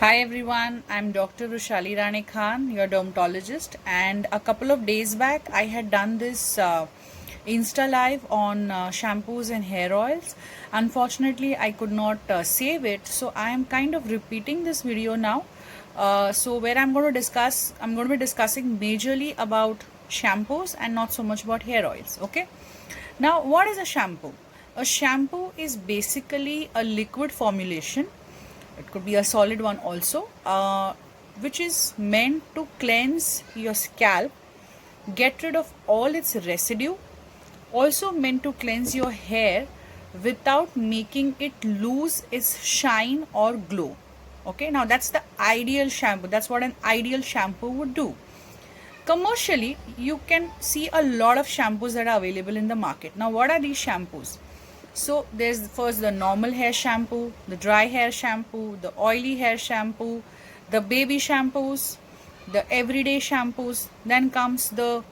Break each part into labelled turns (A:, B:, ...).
A: Hi everyone, I'm Dr. Rushali Rane Khan, your dermatologist, and a couple of days back I had done this Insta live on shampoos and hair oils. Unfortunately, I could not save it, so I am kind of repeating this video now. Where I'm going to be discussing majorly about shampoos and not so much about hair oils. Okay. Now, what is a shampoo? A shampoo is basically a liquid formulation. It could be a solid one also, which is meant to cleanse your scalp, get rid of all its residue, also meant to cleanse your hair without making it lose its shine or glow. Okay, now that's the ideal shampoo. That's what an ideal shampoo would do. Commercially, you can see a lot of shampoos that are available in the market. Now, what are these shampoos? So there's first the normal hair shampoo, the dry hair shampoo, the oily hair shampoo, the baby shampoos, the everyday shampoos. Then comes the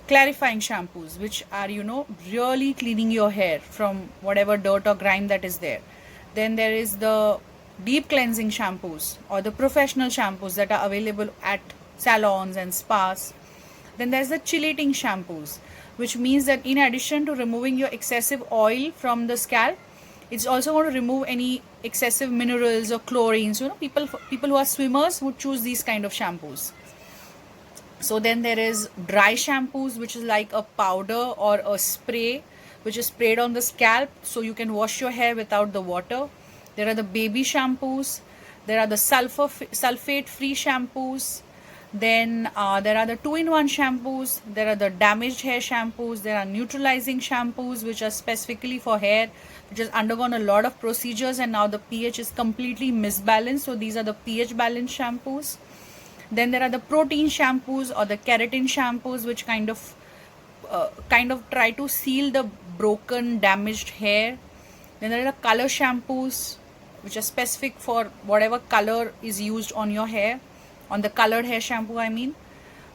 A: clarifying shampoos, which are, really cleaning your hair from whatever dirt or grime that is there. Then there is the deep cleansing shampoos or the professional shampoos that are available at salons and spas. Then there's the chelating shampoos, which means that in addition to removing your excessive oil from the scalp, it's also going to remove any excessive minerals or chlorines. People who are swimmers would choose these kind of shampoos. So then there is dry shampoos, which is like a powder or a spray which is sprayed on the scalp so you can wash your hair without the water. There are the baby shampoos. There are the sulfate free shampoos. Then there are the 2-in-1 shampoos. There are the damaged hair shampoos. There are neutralizing shampoos, which are specifically for hair which has undergone a lot of procedures and now the pH is completely misbalanced. So these are the pH balanced shampoos. Then there are the protein shampoos or the keratin shampoos, which kind of try to seal the broken, damaged hair. Then there are the color shampoos, which are specific for whatever color is used on your hair, on the colored hair shampoo, I mean.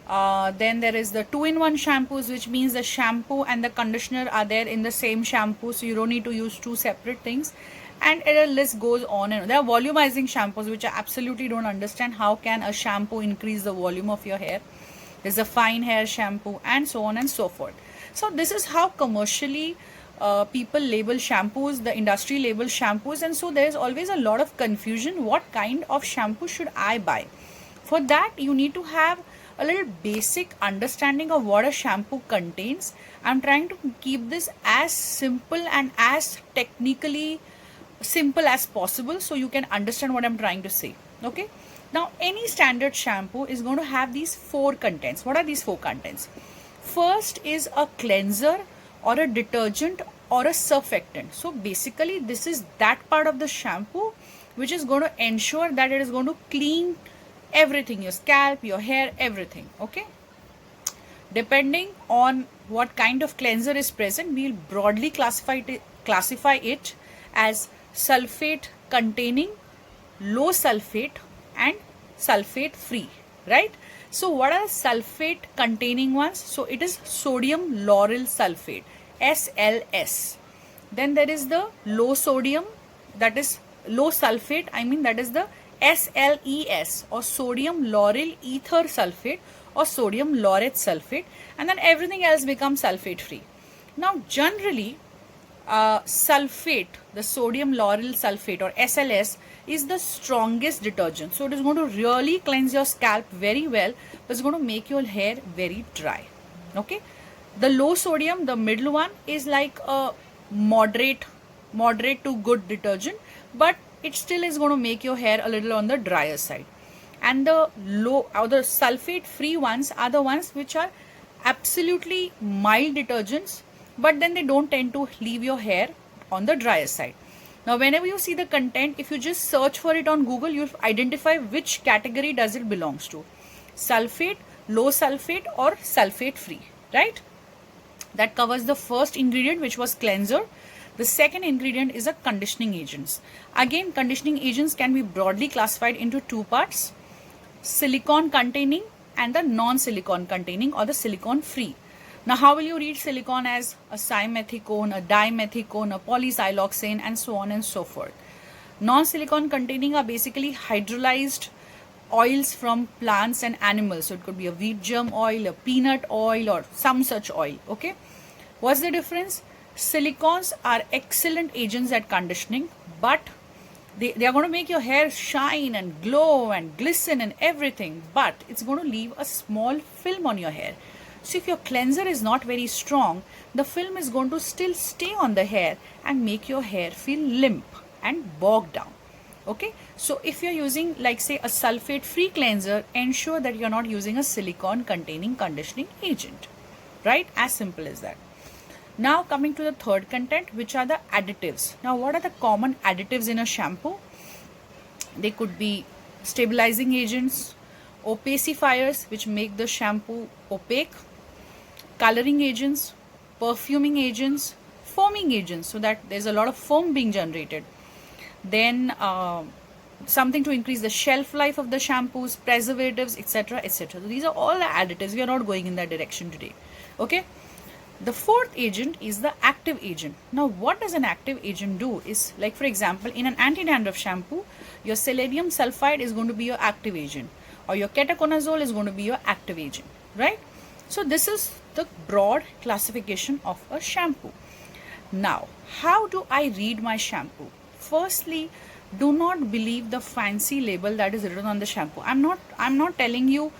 A: Then there is the 2-in-1 shampoos, which means the shampoo and the conditioner are there in the same shampoo, so you don't need to use two separate things. And the list goes on and on. There are volumizing shampoos, which I absolutely don't understand. How can a shampoo increase the volume of your hair? There's a fine hair shampoo and so on and so forth. So this is how commercially people label shampoos, the industry labels shampoos, and so there's always a lot of confusion. What kind of shampoo should I buy? For that, you need to have a little basic understanding of what a shampoo contains. I'm trying to keep this as simple and as technically simple as possible so you can understand what I'm trying to say. Okay. Now, any standard shampoo is going to have these 4 contents. What are these 4 contents? First is a cleanser or a detergent or a surfactant. So basically, this is that part of the shampoo which is going to ensure that it is going to clean everything, your scalp, your hair, everything. Okay. Depending on what kind of cleanser is present, we'll broadly classify it as sulfate containing, low sulfate and sulfate free, right? So what are sulfate containing ones? So it is sodium lauryl sulfate, SLS. Then there is the low sodium, that is low sulfate, that is the SLES or sodium lauryl ether sulfate or sodium laureth sulfate, and then everything else becomes sulfate free. Now generally sulfate, the sodium lauryl sulfate or SLS, is the strongest detergent. So it is going to really cleanse your scalp very well, but it's going to make your hair very dry. Okay. The low sodium, the middle one, is like a moderate to good detergent, but it still is going to make your hair a little on the drier side. And the low or the sulfate free ones are the ones which are absolutely mild detergents, but then they don't tend to leave your hair on the drier side. Now, whenever you see the content, if you just search for it on Google, you'll identify which category does it belongs to. Sulfate, low sulfate or sulfate free, right? That covers the first ingredient, which was cleanser. The second ingredient is a conditioning agents. Again, conditioning agents can be broadly classified into 2 parts: silicone containing and the non-silicone containing or the silicone free. Now, how will you read silicone? As a simethicone, a dimethicone, a polysiloxane, and so on and so forth. Non-silicon containing are basically hydrolyzed oils from plants and animals. So it could be a wheat germ oil, a peanut oil, or some such oil. Okay, what's the difference? Silicons are excellent agents at conditioning, but they are going to make your hair shine and glow and glisten and everything, but it's going to leave a small film on your hair. So if your cleanser is not very strong, the film is going to still stay on the hair and make your hair feel limp and bogged down. Okay, so if you're using, like, say, a sulfate free cleanser, ensure that you're not using a silicone containing conditioning agent, right? As simple as that. Now coming to the third content, which are the additives. Now, what are the common additives in a shampoo? They could be stabilizing agents, opacifiers, which make the shampoo opaque, coloring agents, perfuming agents, foaming agents, so that there's a lot of foam being generated. Then something to increase the shelf life of the shampoos, preservatives, etc., etc. So these are all the additives. We are not going in that direction today. Okay. The fourth agent is the active agent. Now, what does an active agent do is, like, for example, in an anti-dandruff shampoo, your selenium sulfide is going to be your active agent, or your ketoconazole is going to be your active agent, right? So this is the broad classification of a shampoo. Now, how do I read my shampoo? Firstly, do not believe the fancy label that is written on the shampoo. I'm not telling you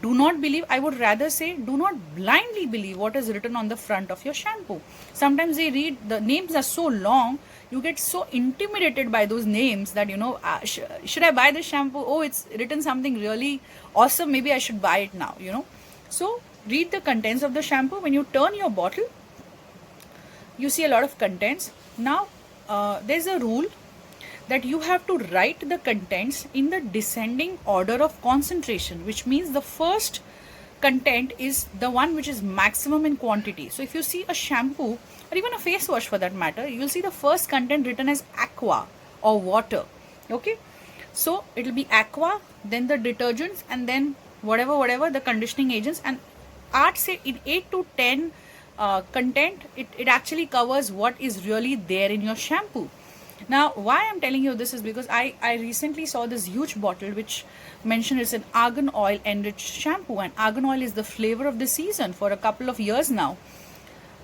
A: do not believe. I would rather say do not blindly believe what is written on the front of your shampoo. Sometimes they read, the names are so long, you get so intimidated by those names that, you know, should I buy this shampoo? Oh, it's written something really awesome, maybe I should buy it now, you know. So read the contents of the shampoo. When you turn your bottle, you see a lot of contents. Now there's a rule that you have to write the contents in the descending order of concentration, which means the first content is the one which is maximum in quantity. So if you see a shampoo or even a face wash for that matter, you will see the first content written as aqua or water. Okay, so it will be aqua, then the detergents, and then whatever the conditioning agents. And I'd say in 8 to 10 content, it actually covers what is really there in your shampoo. Now, why I'm telling you this is because I recently saw this huge bottle which mentioned it's an argan oil enriched shampoo, and argan oil is the flavor of the season for a couple of years now.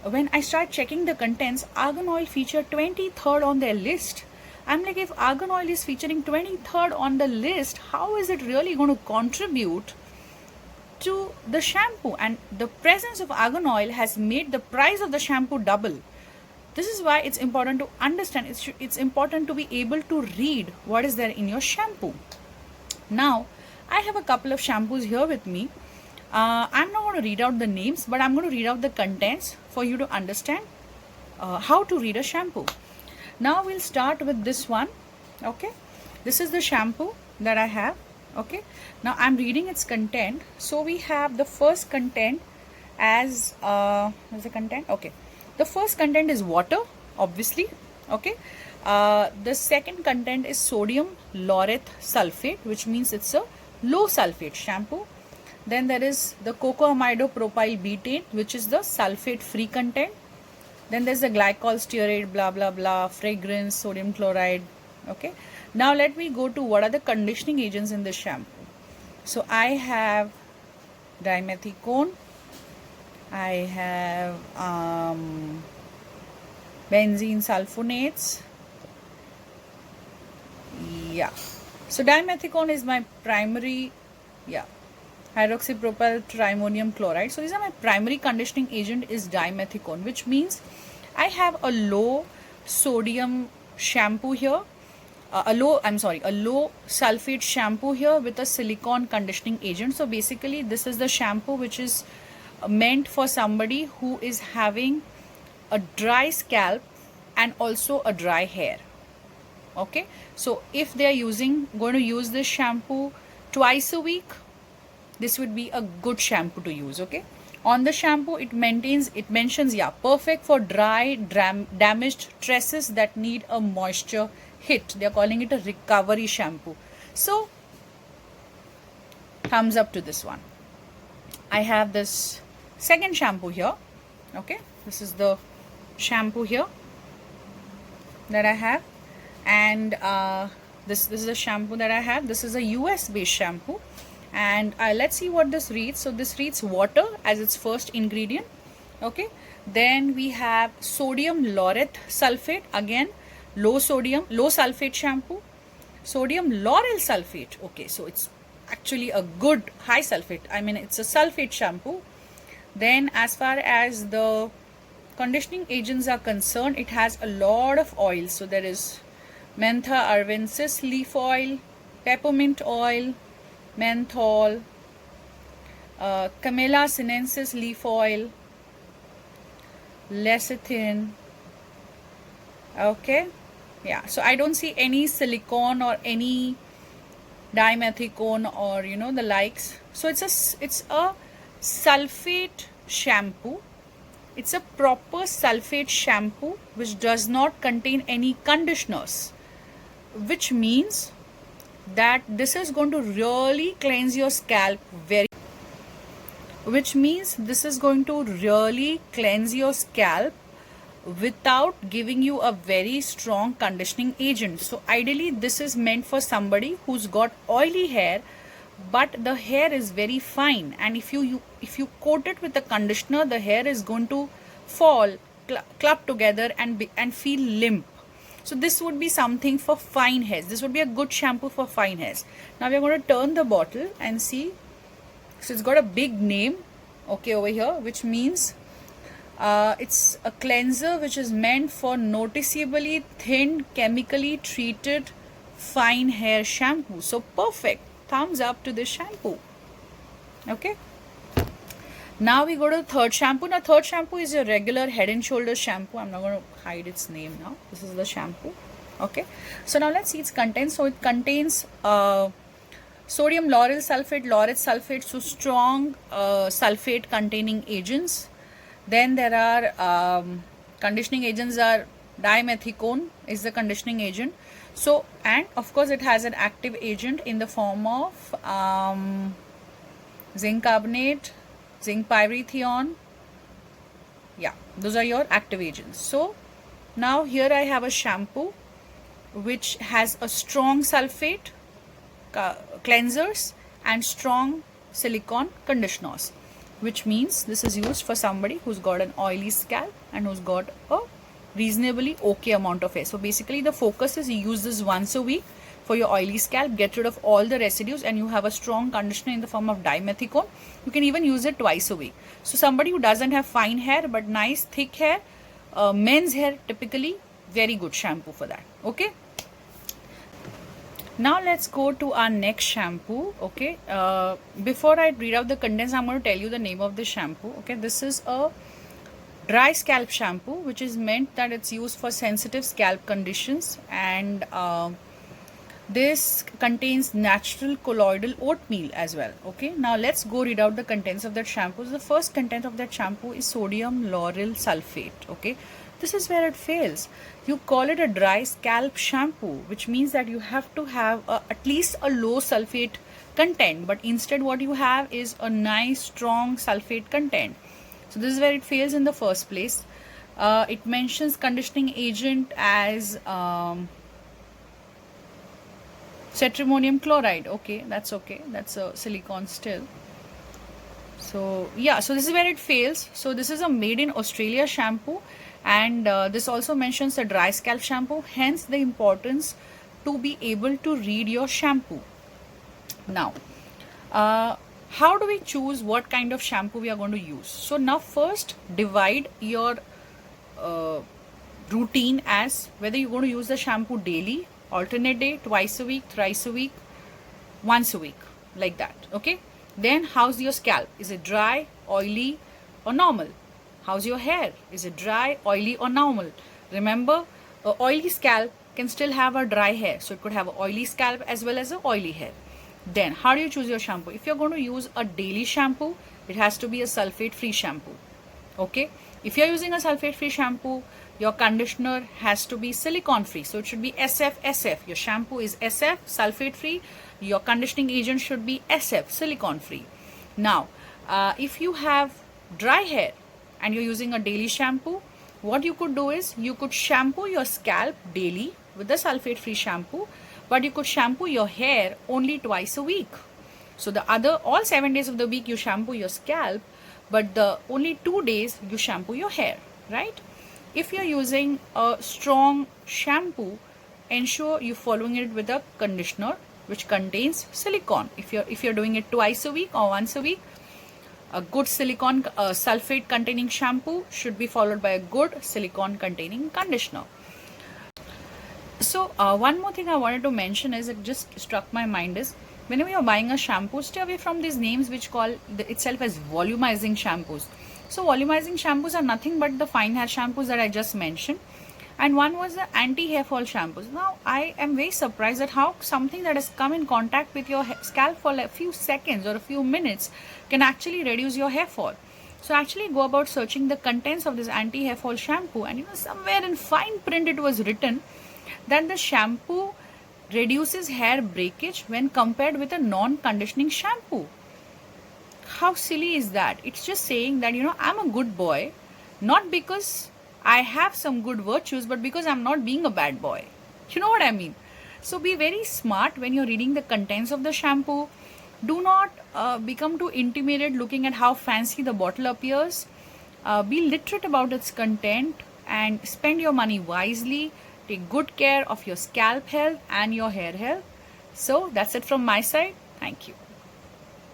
A: When I start checking the contents, argan oil featured 23rd on their list. I'm like, if argan oil is featuring 23rd on the list, how is it really going to contribute to the shampoo? And the presence of argan oil has made the price of the shampoo double. This is why it's important to understand, it's important to be able to read what is there in your shampoo. Now, I have a couple of shampoos here with me. I'm not going to read out the names, but I'm going to read out the contents for you to understand how to read a shampoo. Now, we'll start with this one. Okay, this is the shampoo that I have. Okay, now I'm reading its content. So we have the first content as what's the content? Okay. The first content is water, obviously. Okay. The second content is sodium laureth sulfate, which means it's a low sulfate shampoo. Then there is the cocoamidopropyl betaine, which is the sulfate free content. Then there's the glycol stearate, blah blah blah, fragrance, sodium chloride. Okay. Now let me go to what are the conditioning agents in this shampoo. So I have dimethicone. I have benzene sulfonates. Yeah. So dimethicone is my primary, hydroxypropyl triammonium chloride. So these are my primary conditioning agent is dimethicone, which means I have a low sodium shampoo here, a low sulfate shampoo here with a silicone conditioning agent. So basically this is the shampoo which is meant for somebody who is having a dry scalp and also a dry hair. Okay, so if they are going to use this shampoo twice a week, this would be a good shampoo to use. Okay, on the shampoo it mentions perfect for dry damaged tresses that need a moisture hit. They are calling it a recovery shampoo. So thumbs up to this one. I have this second shampoo here. Okay, this is the shampoo here that I have, and this is a shampoo that I have. This is a US based shampoo, and let's see what this reads. So this reads water as its first ingredient. Okay, then we have sodium laureth sulfate, again low sodium low sulfate shampoo. Sodium lauryl sulfate, okay, so it's actually a good high sulfate, I mean it's a sulfate shampoo. Then as far as the conditioning agents are concerned, it has a lot of oils. So there is Mentha arvensis leaf oil, peppermint oil, menthol, Camellia sinensis leaf oil, lecithin. Okay, yeah, so I don't see any silicone or any dimethicone or the likes. So it's a sulfate shampoo. It's a proper sulfate shampoo which does not contain any conditioners, which means that this is going to really cleanse your scalp without giving you a very strong conditioning agent. So ideally this is meant for somebody who's got oily hair but the hair is very fine, and if you coat it with a conditioner, the hair is going to fall, clump together and feel limp. So this would be something for fine hairs. This would be a good shampoo for fine hairs. Now we are going to turn the bottle and see. So it's got a big name, okay, over here, which means it's a cleanser which is meant for noticeably thin, chemically treated fine hair shampoo. So perfect. Thumbs up to this shampoo. Okay. Now we go to the third shampoo. Now third shampoo is your regular Head and Shoulders shampoo. I'm not going to hide its name now. This is the shampoo. Okay. So now let's see its contents. So it contains sodium lauryl sulfate, laureth sulfate, so strong sulfate containing agents. Then there are conditioning agents are dimethicone is the conditioning agent. So, and of course it has an active agent in the form of zinc carbonate, zinc pyrithione. Yeah, those are your active agents. So now here I have a shampoo which has a strong sulfate cleansers and strong silicone conditioners, which means this is used for somebody who's got an oily scalp and who's got a reasonably okay amount of hair. So basically the focus is you use this once a week for your oily scalp, get rid of all the residues, and you have a strong conditioner in the form of dimethicone. You can even use it twice a week. So somebody who doesn't have fine hair but nice thick hair, men's hair typically, very good shampoo for that. Okay. Now let's go to our next shampoo. Okay, before I read out the contents, I'm going to tell you the name of the shampoo. Okay, this is a dry scalp shampoo which is meant that it's used for sensitive scalp conditions, and this contains natural colloidal oatmeal as well. Okay, now let's go read out the contents of that shampoo. The first content of that shampoo is sodium lauryl sulfate. Okay, this is where it fails. You call it a dry scalp shampoo, which means that you have to have at least a low sulfate content, but instead what you have is a nice strong sulfate content. So this is where it fails in the first place. It mentions conditioning agent as cetrimonium chloride. Okay, that's a silicone still. So yeah, so this is where it fails. So this is a made in Australia shampoo, and this also mentions a dry scalp shampoo, hence the importance to be able to read your shampoo. Now how do we choose what kind of shampoo we are going to use? So now first divide your routine as whether you're going to use the shampoo daily, alternate day, twice a week, thrice a week, once a week, like that. Okay, then how's your scalp? Is it dry, oily, or normal? How's your hair? Is it dry, oily, or normal? Remember, a oily scalp can still have a dry hair, so it could have an oily scalp as well as a oily hair. Then how do you choose your shampoo? If you're going to use a daily shampoo, it has to be a sulfate free shampoo. Okay, if you're using a sulfate free shampoo, your conditioner has to be silicone free, so it should be SF. Your shampoo is SF sulfate free, your conditioning agent should be SF silicone free. Now if you have dry hair and you're using a daily shampoo, what you could do is you could shampoo your scalp daily with the sulfate free shampoo, but you could shampoo your hair only twice a week. So the other all 7 days of the week you shampoo your scalp, but the only 2 days you shampoo your hair, right? If you're using a strong shampoo, ensure you're following it with a conditioner which contains silicone. If you're doing it twice a week or once a week, a good silicone sulfate containing shampoo should be followed by a good silicone containing conditioner. So one more thing I wanted to mention is, it just struck my mind, is whenever you're buying a shampoo, stay away from these names which call itself as volumizing shampoos. So volumizing shampoos are nothing but the fine hair shampoos that I just mentioned, and one was the anti-hair fall shampoos. Now I am very surprised at how something that has come in contact with your scalp for a few seconds or a few minutes can actually reduce your hair fall. So actually go about searching the contents of this anti-hair fall shampoo, and somewhere in fine print it was written that the shampoo reduces hair breakage when compared with a non-conditioning shampoo. How silly is that? It's just saying that I'm a good boy, not because I have some good virtues, but because I'm not being a bad boy. You know what I mean? So be very smart when you're reading the contents of the shampoo. Do not become too intimidated looking at how fancy the bottle appears. Be literate about its content and spend your money wisely. Take good care of your scalp health and your hair health. So that's it from my side. Thank you.